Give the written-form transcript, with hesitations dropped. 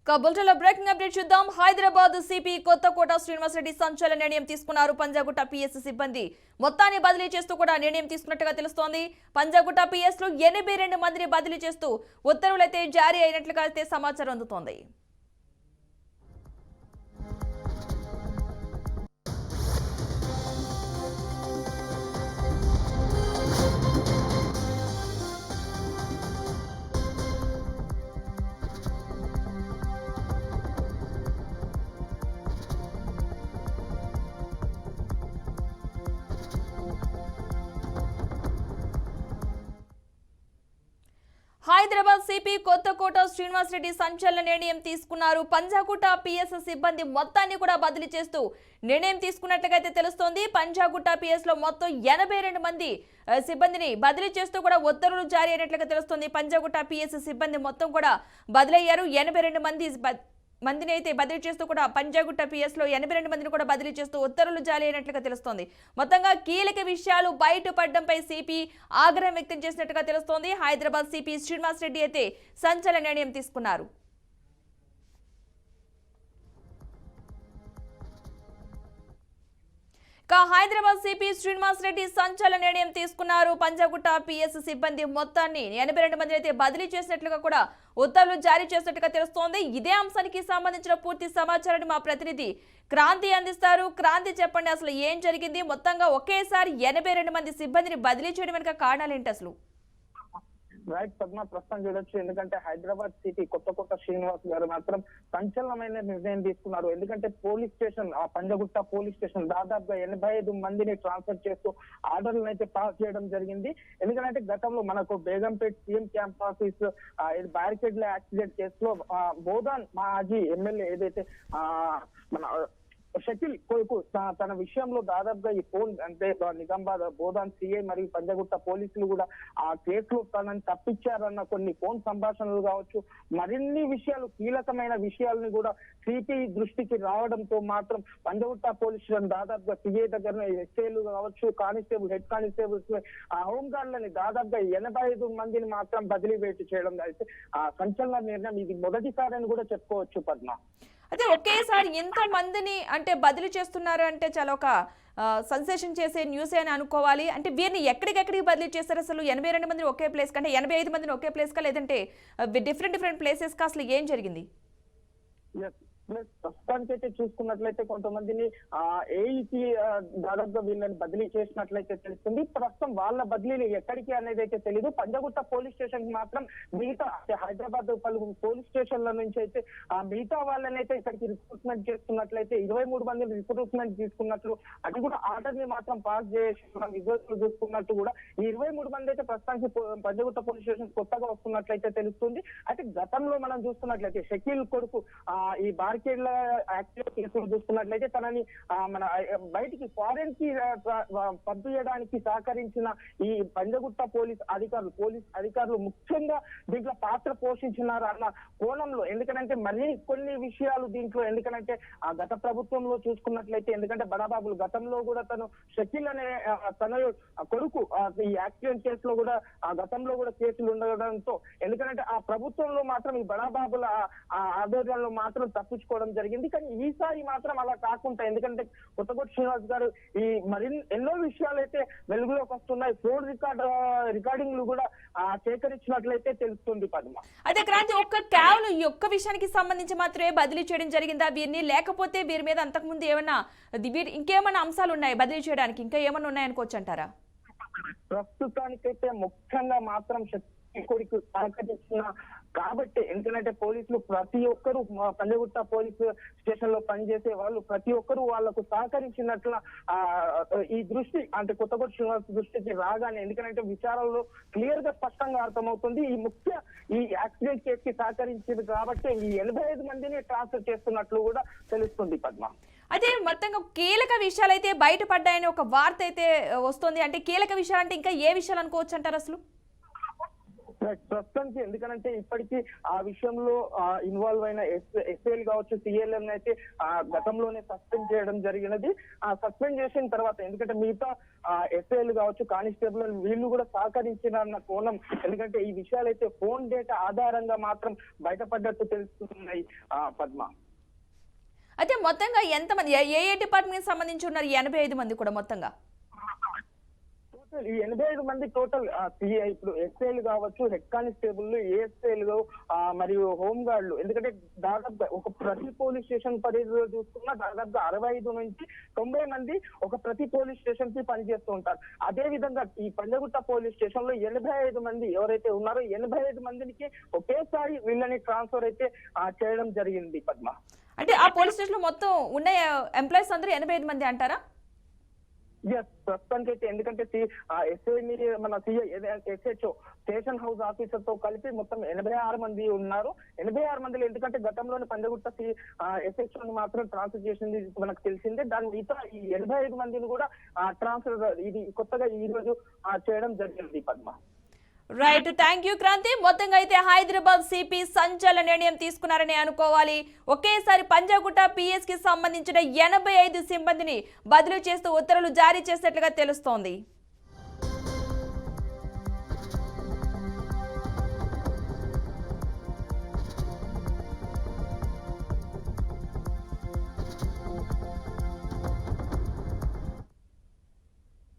బులెటిన్లో breaking update చూద్దాం. Hyderabad CP Kothakota Srinivasa Reddy సంచలన నిర్ణయం తీసుకున్నారు. పంజాగుట్ట పిఎస్ సిబ్బంది మొత్తాన్ని బదిలీ చేస్తూ కూడా నిర్ణయం తీసుకున్నట్టుగా తెలుస్తోంది. పంజాగుట్ట పిఎస్ లో 82 మందిని బదిలీ చేస్తూ ఉత్తర్వులైతే జారీ అయినట్లుగా అయితే సమాచారం అందుతోంది. హైదరాబాద్ సిపి కొత్తకోట శ్రీనివాసరెడ్డి సంచలన నిర్ణయం తీసుకున్నారు. పంజాగుట్ట పిఎస్ సిబ్బంది మొత్తాన్ని కూడా బదిలీ చేస్తూ నిర్ణయం తీసుకున్నట్లుగా తెలుస్తోంది. పంజాగుట్ట పిఎస్ లో మొత్తం 82 మంది సిబ్బందిని బదిలీ చేస్తూ కూడా ఉత్తర్వులు జారీ అయినట్లుగా తెలుస్తోంది. పంజాగుట్ట పిఎస్ సిబ్బంది మొత్తం కూడా బదిలీ అయ్యారు. 82 మందిని అయితే బదిలీ చేస్తూ కూడా పంజాగుట్ట పిఎస్ లో 82 మందిని కూడా బదిలీ చేస్తూ ఉత్తర్వులు జారీ అయినట్లుగా తెలుస్తోంది. మొత్తంగా కీలక విషయాలు బయటపడడంపై సిపి ఆగ్రహం వ్యక్తం చేసినట్టుగా తెలుస్తోంది. హైదరాబాద్ సిపి శ్రీనివాసరెడ్డి అయితే సంచలన నిర్ణయం తీసుకున్నారు. హైదరాబాద్ సిపి శ్రీనివాసరెడ్డి సంచలన నిర్ణయం తీసుకున్నారు. పంజాగుట్ట పిఎస్ సిబ్బంది మొత్తాన్ని 82 మంది అయితే బదిలీ చేసినట్లుగా కూడా ఉత్తర్వులు జారీ చేసినట్టుగా తెలుస్తోంది. ఇదే అంశానికి సంబంధించిన పూర్తి సమాచారాన్ని మా ప్రతినిధి క్రాంతి అందిస్తారు. క్రాంతి, చెప్పండి, అసలు ఏం జరిగింది? మొత్తంగా ఒకేసారి 82 మంది సిబ్బందిని బదిలీ చేయడం వెనుక కారణాలు ఏంటి అసలు? రైట్ పద్మ, ప్రస్తుతం చూడొచ్చు. ఎందుకంటే హైదరాబాద్ సిటీ కొత్తకోట శ్రీనివాస్ గారు మాత్రం సంచలనమైన నిర్ణయం తీసుకున్నారు. ఎందుకంటే పోలీస్ స్టేషన్, ఆ పంజగుట్ట పోలీస్ స్టేషన్ దాదాపుగా 85 మందిని ట్రాన్స్ఫర్ చేస్తూ ఆర్డర్లను అయితే పాస్ చేయడం జరిగింది. ఎందుకంటే గతంలో మనకు బేగంపేట్ సీఎం క్యాంప్ ఆఫీస్ బ్యారికేడ్ల యాక్సిడెంట్ కేసులో బోధాన్ మాజీ ఎమ్మెల్యే ఏదైతే మన షకిల్ కొడుకు తన విషయంలో దాదాపుగా ఈ ఫోన్ అంటే నిజామాబాద్ బోధాన్ సిఐ మరియు పంజగుట్ట పోలీసులు కూడా ఆ కేసులో తనని తప్పించారన్న కొన్ని ఫోన్ సంభాషణలు కావచ్చు, మరిన్ని విషయాలు, కీలకమైన విషయాలని కూడా సిపి దృష్టికి రావడంతో మాత్రం పంజగుట్ట పోలీస్ స్టేషన్ దాదాపుగా సిఐ దగ్గర ఎస్ఐలు కావచ్చు, కానిస్టేబుల్, హెడ్ కానిస్టేబుల్స్, హోంగార్డ్లని దాదాపుగా 85 మందిని మాత్రం బదిలీ వేటు చేయడం అయితే ఆ సంచలన నిర్ణయం. ఇది మొదటిసారి అని కూడా చెప్పుకోవచ్చు పద్మ. అదే ఒకేసారి ఎంత మందిని అంటే బదిలీ చేస్తున్నారు అంటే చాలా ఒక సెన్సేషన్ చేసే న్యూస్ అని అనుకోవాలి. అంటే వీరిని ఎక్కడికెక్కడికి బదిలీ చేస్తారు అసలు? 82 మందిని ఒకే ప్లేస్ కంటే 85 మందిని ఒకే ప్లేస్ కా, లేదంటే డిఫరెంట్ ప్లేసెస్ కా, అసలు ఏం జరిగింది? ప్రస్తుతానికి అయితే చూసుకున్నట్లయితే కొంతమందిని ఏఈకి దాదాపుగా వీళ్ళని బదిలీ చేసినట్లయితే తెలుస్తుంది. ప్రస్తుతం వాళ్ళ బదిలీలు ఎక్కడికి అనేది అయితే తెలియదు. పంజగుట్ట పోలీస్ స్టేషన్ కి మాత్రం మిగతా హైదరాబాద్ పలు పోలీస్ స్టేషన్ల నుంచి అయితే మిగతా వాళ్ళని అయితే ఇక్కడికి రిక్రూట్మెంట్ చేస్తున్నట్లయితే 23 మందిని రిక్రూట్మెంట్ తీసుకున్నట్లు, అది కూడా ఆర్డర్ ని మాత్రం పాస్ చేసి రిజల్ట్స్ చూసుకున్నట్టు కూడా ఈ 23 మంది అయితే ప్రస్తుతానికి పంజగుట్ట పోలీస్ స్టేషన్ కొత్తగా వస్తున్నట్లయితే తెలుస్తుంది. అయితే గతంలో మనం చూస్తున్నట్లయితే షకీల్ కొడుకు ఈ బార్కేడ్ల యాక్టివ్ కేసులు చూసుకున్నట్లయితే తనని మన బయటికి ఫారెన్ కి పంపించడానికి సహకరించిన ఈ పంజగుట్ట పోలీస్ అధికారులు ముఖ్యంగా దీంట్లో పాత్ర పోషించినారు అన్న కోణంలో, ఎందుకంటే మళ్ళీ కొన్ని విషయాలు దీంట్లో, ఎందుకంటే ఆ గత ప్రభుత్వంలో చూసుకున్నట్లయితే, ఎందుకంటే బడాబాబులు గతంలో కూడా తను షకీల్ అనే తన కొడుకు ఈ యాక్సిడెంట్ కేసులో కూడా ఆ గతంలో కూడా కేసులు ఉండడంతో, ఎందుకంటే ఆ ప్రభుత్వంలో మాత్రం ఈ బడాబాబుల ఆధ్వర్యంలో మాత్రం తప్పించుకోవడం జరిగింది. కానీ ఈసారి మాత్రం అలా కాకుండా, ఎందుకంటే కొత్తకోట శ్రీనివాస్ గారు ఈ ఎన్నో విషయాలు అయితే వెలుగులోకి వస్తున్నాయి. ఫోన్ రికార్డింగ్లు కూడా సేకరించినట్లయితే తెలుస్తుంది పద్మ. అదే క్రాంతి, కేవలం ఈ ఒక్క విషయానికి సంబంధించి మాత్రమే బదిలీ చేయడం జరిగిందా వీరిని? లేకపోతే వీరి మీద అంతకుముందు ఏమన్నా ఇంకేమన్నా అంశాలు ఉన్నాయి బదిలీ చేయడానికి? ఇంకా ఏమన్నా ఉన్నాయనుకోవచ్చు అంటారా? ప్రస్తుతానికైతే ముఖ్యంగా మాత్రం కొడుకు సహకరించిన కాబట్టి, ఎందుకంటే పోలీసులు ప్రతి ఒక్కరు పంజగుట్ట పోలీసు స్టేషన్ లో పనిచేసే వాళ్ళు ప్రతి ఒక్కరు వాళ్లకు సహకరించినట్ల ఈ దృష్టి అంటే కొత్తకోట శ్రీనివాస్ దృష్టికి రాగానే, ఎందుకంటే విచారణలో క్లియర్ గా స్పష్టంగా అర్థమవుతుంది ఈ యాక్సిడెంట్ కేసు కి సహకరించింది కాబట్టి ఈ 85 మందిని ట్రాన్స్ఫర్ చేస్తున్నట్లు కూడా తెలుస్తుంది పద్మ. అయితే మొత్తంగా కీలక విషయాలు అయితే బయటపడ్డాయని ఒక వార్త అయితే వస్తుంది. అంటే కీలక విషయాలు అంటే ఇంకా ఏ విషయాలు అనుకోవచ్చు అంటారు అసలు? ప్రస్తుతానికి ఎందుకనంటే ఇప్పటికీ ఆ విషయంలో ఇన్వాల్వ్ అయిన ఎస్ఐలు కావచ్చు, సిఎల్ఎం అయితే గతంలోనే సస్పెండ్ చేయడం జరిగినది. ఆ సస్పెండ్ చేసిన తర్వాత ఎందుకంటే మిగతా ఎస్ఐలు కావచ్చు, కానిస్టేబుల్ వీళ్ళు కూడా సహకరించిన కోణం, ఎందుకంటే ఈ విషయాలు అయితే ఫోన్ డేటా ఆధారంగా మాత్రం బయటపడ్డట్టు తెలుస్తున్నాయి పద్మ. అయితే మొత్తంగా ఎంతమంది ఏ ఏ డిపార్ట్మెంట్ సంబంధించి ఉన్నారు? 85 మంది కూడా మొత్తంగా ఈ 85 మంది టోటల్ సిఐ, ఇప్పుడు ఎస్ఐలు కావచ్చు, హెడ్ కానిస్టేబుల్, ఏఎస్ఐలు మరియు హోమ్ గార్డులు. ఎందుకంటే దాదాపుగా ఒక ప్రతి పోలీస్ స్టేషన్ పరిధిలో చూసుకున్నా దాదాపుగా 65 నుంచి 90 మంది ఒక ప్రతి పోలీస్ స్టేషన్ కి పనిచేస్తూ ఉంటారు. అదే విధంగా ఈ పంజగుట్ట పోలీస్ స్టేషన్ లో 85 మంది ఎవరైతే ఉన్నారో 85 మందికి ఒకేసారి వీళ్ళని ట్రాన్స్ఫర్ అయితే చేయడం జరిగింది పద్మ. అంటే ఆ పోలీస్ స్టేషన్ లో మొత్తం ఉన్న ఎంప్లాయీస్ అందరూ 85 మంది అంటారా? ప్రస్తుతానికి అయితే ఎందుకంటే ఎస్ఐ మన CI SHO station house officer తో కలిపి మొత్తం 86 మంది ఉన్నారు. 86 మందిలో ఎందుకంటే గతంలోని పంజగుట్ట ఎస్హెచ్ఓ ని మాత్రం ట్రాన్స్ఫర్ చేసింది మనకు తెలిసిందే. దాని మిగతా ఈ 85 మందిని కూడా ట్రాన్స్ఫర్ ఇది కొత్తగా ఈ రోజు చేయడం జరిగింది Padma. Right, thank you Kranti. మొత్తంగా అయితే హైదరాబాద్ సిపి సంచలన నిర్ణయం తీసుకున్నారని అనుకోవాలి. ఒకేసారి పంజాగుట్ట పిఎస్ కి సంబంధించిన 85 సిబ్బందిని బదిలీ చేస్తూ ఉత్తర్వులు జారీ చేసినట్లుగా తెలుస్తోంది.